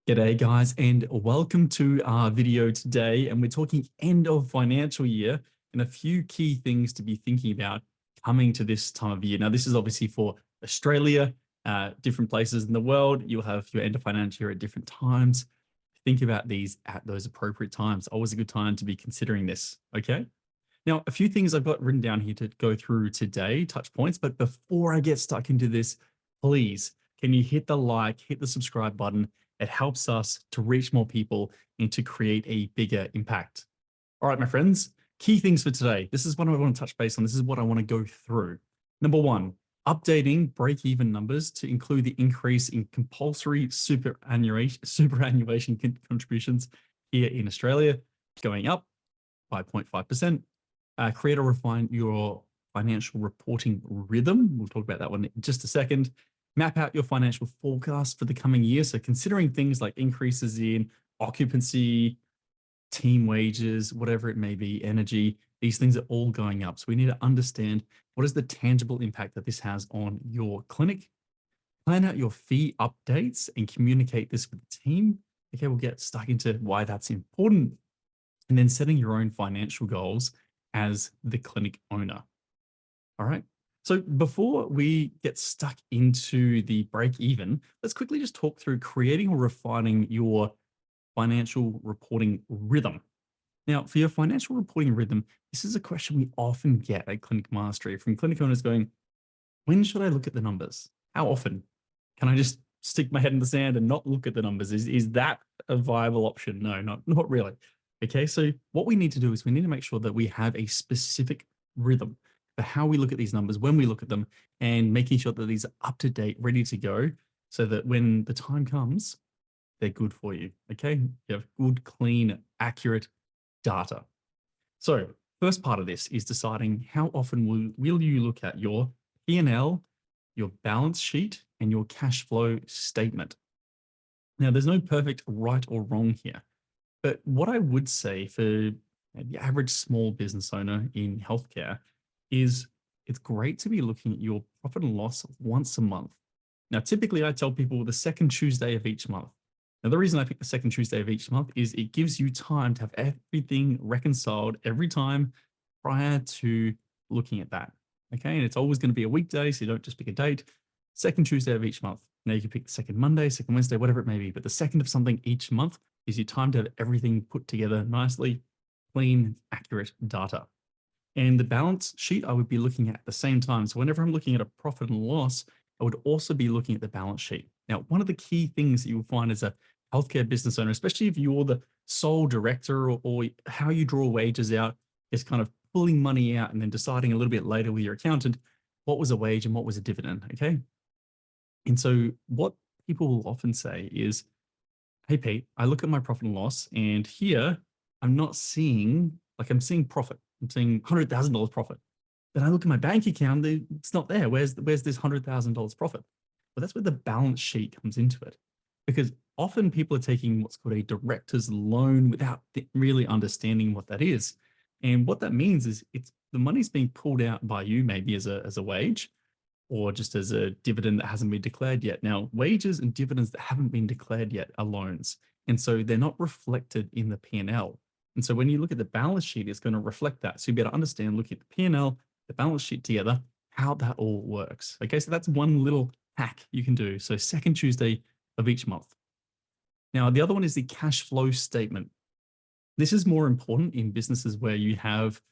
G'day guys, and welcome to our video today. And we're talking end of financial year and a few key things to be thinking about coming to this time of year. Now, this is obviously for Australia, different places in the world. You'll have your end of financial year at different times. Think about these at those appropriate times. Always a good time to be considering this, okay? Now, a few things I've got written down here to go through today, touch points. But before I get stuck into this, please, can you hit the like, hit the subscribe button? It helps us to reach more people and to create a bigger impact. All right, my friends, key things for today. This is what I want to touch base on. This is what I want to go through. Number one, updating break-even numbers to include the increase in compulsory superannuation contributions here in Australia, going up by 0.5%. Create or refine your financial reporting rhythm. We'll talk about that one in just a second. Map out your financial forecast for the coming year. So considering things like increases in occupancy, team wages, whatever it may be, energy, these things are all going up. So we need to understand what is the tangible impact that this has on your clinic. Plan out your fee updates and communicate this with the team. Okay, we'll get stuck into why that's important. And then setting your own financial goals as the clinic owner. All right. So before we get stuck into the break even, let's quickly just talk through creating or refining your financial reporting rhythm. Now, for your financial reporting rhythm, this is a question we often get at Clinic Mastery from clinic owners going, when should I look at the numbers? How often? Can I just stick my head in the sand and not look at the numbers? Is that a viable option? No, not really. Okay, so what we need to do is we need to make sure that we have a specific rhythm for how we look at these numbers, when we look at them, and making sure that these are up to date, ready to go, so that when the time comes, they're good for you. Okay, you have good, clean, accurate data. So first part of this is deciding how often will you look at your P&L, your balance sheet, and your cash flow statement. Now, there's no perfect right or wrong here. But what I would say for the average small business owner in healthcare is it's great to be looking at your profit and loss once a month. Now, typically I tell people the second Tuesday of each month. Now, the reason I pick the second Tuesday of each month is it gives you time to have everything reconciled every time prior to looking at that. Okay, and it's always going to be a weekday, so you don't just pick a date. Second Tuesday of each month. Now you can pick the second Monday, second Wednesday, whatever it may be, but the second of something each month gives you time to have everything put together nicely, clean, accurate data. And the balance sheet I would be looking at the same time. So whenever I'm looking at a profit and loss, I would also be looking at the balance sheet. Now, one of the key things that you'll find as a healthcare business owner, especially if you're the sole director or how you draw wages out, is kind of pulling money out and then deciding a little bit later with your accountant, what was a wage and what was a dividend, okay? And so what people will often say is, hey, Pete, I look at my profit and loss, and here I'm not seeing, like I'm seeing profit. I'm seeing $100,000 profit. Then I look at my bank account, it's not there. Where's this $100,000 profit? Well, that's where the balance sheet comes into it. Because often people are taking what's called a director's loan without really understanding what that is. And what that means is the money's being pulled out by you, maybe as a wage, or just as a dividend that hasn't been declared yet. Now, wages and dividends that haven't been declared yet are loans. And so they're not reflected in the P&L. And so when you look at the balance sheet, it's going to reflect that. So you better understand, looking at the P&L, the balance sheet together, how that all works. Okay, so that's one little hack you can do. So second Tuesday of each month. Now, the other one is the cash flow statement. This is more important in businesses where you have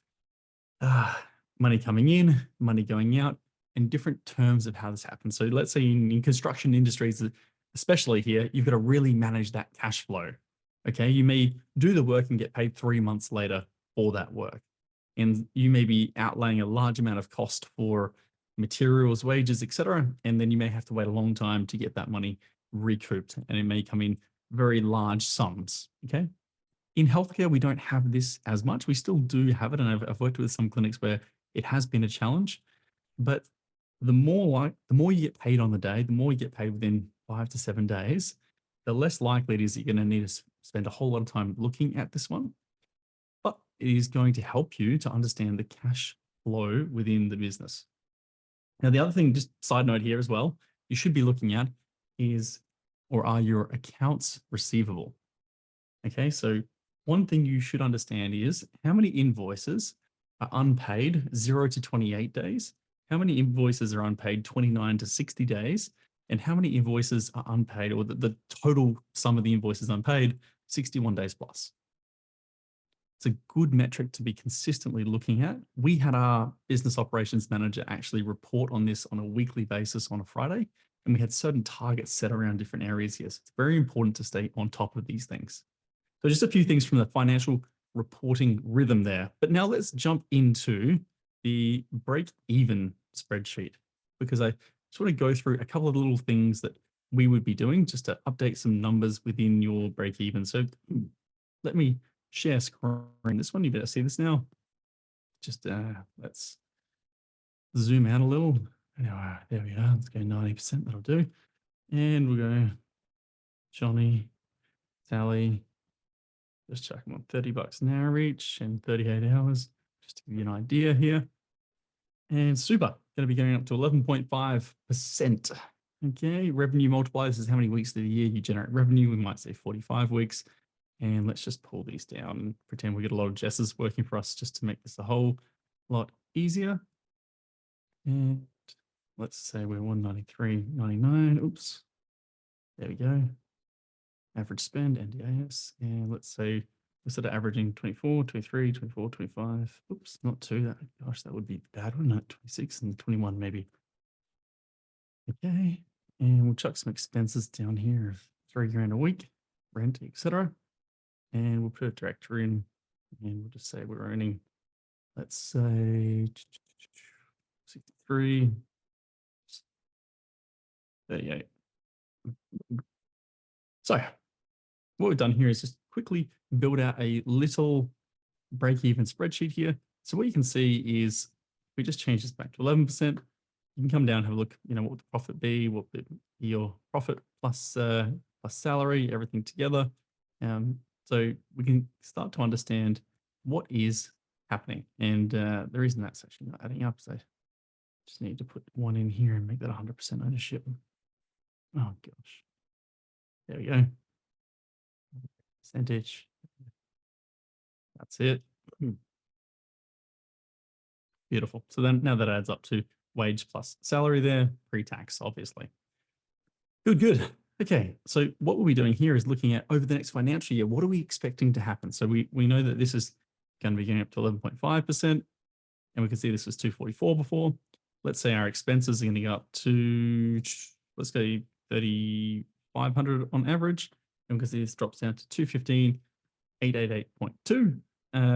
money coming in, money going out, and different terms of how this happens. So let's say in construction industries, especially here, you've got to really manage that cash flow. Okay, you may do the work and get paid 3 months later for that work. And you may be outlaying a large amount of cost for materials, wages, etc. And then you may have to wait a long time to get that money recouped. And it may come in very large sums. Okay. In healthcare, we don't have this as much. We still do have it. And I've worked with some clinics where it has been a challenge. But the more you get paid on the day, the more you get paid within 5 to 7 days, the less likely it is that you're going to need to spend a whole lot of time looking at this one. But it is going to help you to understand the cash flow within the business. Now, the other thing, just side note here as well, you should be looking at is or are your accounts receivable? Okay, so one thing you should understand is how many invoices are unpaid 0 to 28 days, how many invoices are unpaid 29 to 60 days, and how many invoices are unpaid, or the total sum of the invoices unpaid, 61 days plus. It's a good metric to be consistently looking at. We had our business operations manager actually report on this on a weekly basis on a Friday, and we had certain targets set around different areas here. So it's very important to stay on top of these things. So just a few things from the financial reporting rhythm there. But now let's jump into the break-even spreadsheet, because I just want to go through a couple of little things that we would be doing just to update some numbers within your break-even. So let me share screen. This one, you better see this now. Just let's zoom out a little. There we are. Let's go 90%. That'll do. And we'll go Johnny, Sally. Just check them on $30 an hour each and 38 hours, just to give you an idea here. And super, going to be going up to 11.5%. Okay, revenue multipliers is how many weeks of the year you generate revenue. We might say 45 weeks. And let's just pull these down and pretend we get a lot of Jesses working for us just to make this a whole lot easier. And let's say we're 193.99. Oops. There we go. Average spend, NDAS. And let's say we're sort of averaging 24, 23, 24, 25. Oops, not 2. Gosh, that would be bad, wouldn't it? 26 and 21 maybe. Okay. And we'll chuck some expenses down here of $3,000 a week, rent, etc. And we'll put a director in, and we'll just say we're earning, let's say 63, 38. So what we've done here is just quickly build out a little break-even spreadsheet here. So what you can see is we just change this back to 11%. You can come down, have a look, what would the profit be, what would be your profit plus salary, everything together. So we can start to understand what is happening. And the reason that's actually not adding up is I just need to put one in here and make that 100% ownership. Oh gosh. There we go. Percentage. That's it. Beautiful. So then now that adds up to wage plus salary there, pre-tax, obviously. Good. Okay, so what we'll be doing here is looking at over the next financial year, what are we expecting to happen? So we know that this is going to be going up to 11.5%, and we can see this was 244 before. Let's say our expenses are going to go up to, let's go 3,500 on average, and we can see this drops down to 215, 888.2.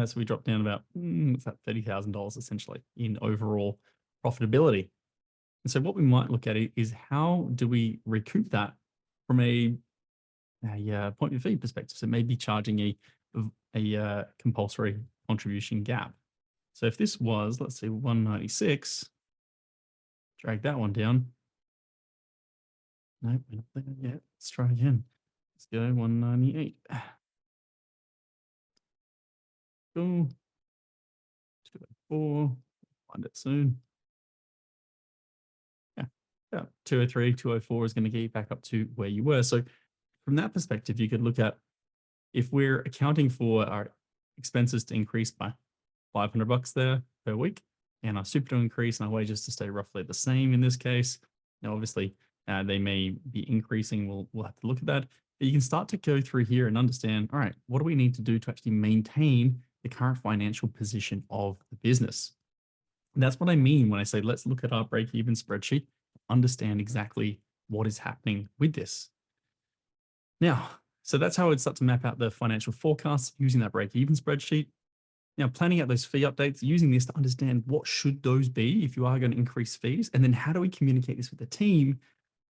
So we drop down about, what's that, $30,000 essentially in overall profitability. And so what we might look at is how do we recoup that from a point of view perspective. So maybe charging a compulsory contribution gap. So if this was, let's say 196, drag that one down. No, we're not there yet. Let's try again. Let's go 198. Cool. 204. Find it soon. Yeah, 203, 204 is going to get you back up to where you were. So from that perspective, you could look at if we're accounting for our expenses to increase by $500 there per week, and our super to increase and our wages to stay roughly the same in this case. Now, obviously, they may be increasing. We'll have to look at that. But you can start to go through here and understand, all right, what do we need to do to actually maintain the current financial position of the business? And that's what I mean when I say, let's look at our break-even spreadsheet, understand exactly what is happening with this. Now, so that's how I'd start to map out the financial forecasts using that break-even spreadsheet. Now, planning out those fee updates, using this to understand what should those be if you are going to increase fees, and then how do we communicate this with the team?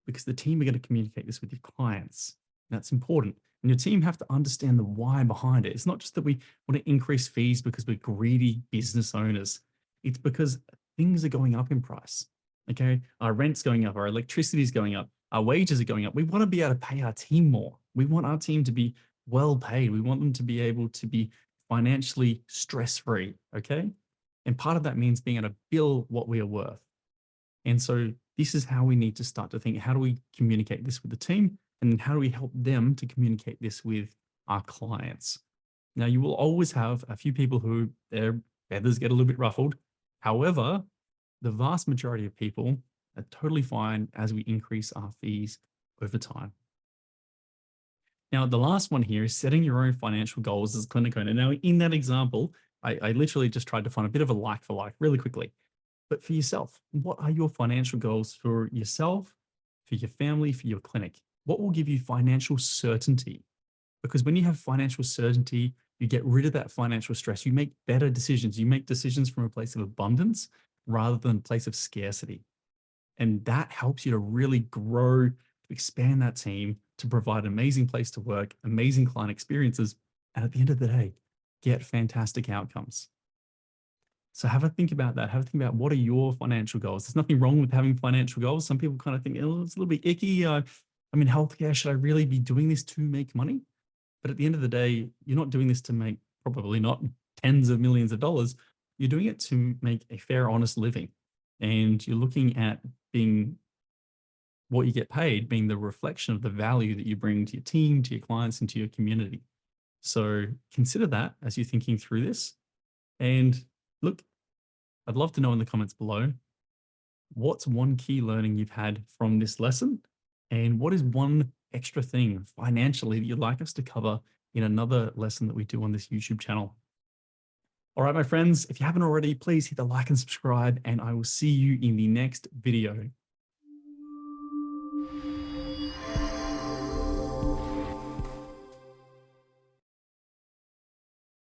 Because the team are going to communicate this with your clients. That's important. And your team have to understand the why behind it. It's not just that we want to increase fees because we're greedy business owners. It's because things are going up in price. Okay, our rent's going up, our electricity is going up, our wages are going up. We want to be able to pay our team more. We want our team to be well paid. We want them to be able to be financially stress-free, okay? And part of that means being able to bill what we are worth. And so this is how we need to start to think, how do we communicate this with the team? And then how do we help them to communicate this with our clients? Now, you will always have a few people who their feathers get a little bit ruffled. However, the vast majority of people are totally fine as we increase our fees over time. Now, the last one here is setting your own financial goals as a clinic owner. Now, in that example, I literally just tried to find a bit of a like for like really quickly. But for yourself, what are your financial goals for yourself, for your family, for your clinic? What will give you financial certainty? Because when you have financial certainty, you get rid of that financial stress. You make better decisions. You make decisions from a place of abundance rather than a place of scarcity. And that helps you to really grow, to expand that team, to provide an amazing place to work, amazing client experiences, and at the end of the day, get fantastic outcomes. So have a think about that. Have a think about what are your financial goals. There's nothing wrong with having financial goals. Some people kind of think, oh, it's a little bit icky. I'm in healthcare. Should I really be doing this to make money? But at the end of the day, you're not doing this to make probably not tens of millions of dollars. You're doing it to make a fair, honest living. And you're looking at being what you get paid being the reflection of the value that you bring to your team, to your clients, and to your community. So consider that as you're thinking through this. And look, I'd love to know in the comments below, what's one key learning you've had from this lesson? And what is one extra thing financially that you'd like us to cover in another lesson that we do on this YouTube channel? All right, my friends, if you haven't already, please hit the like and subscribe, and I will see you in the next video.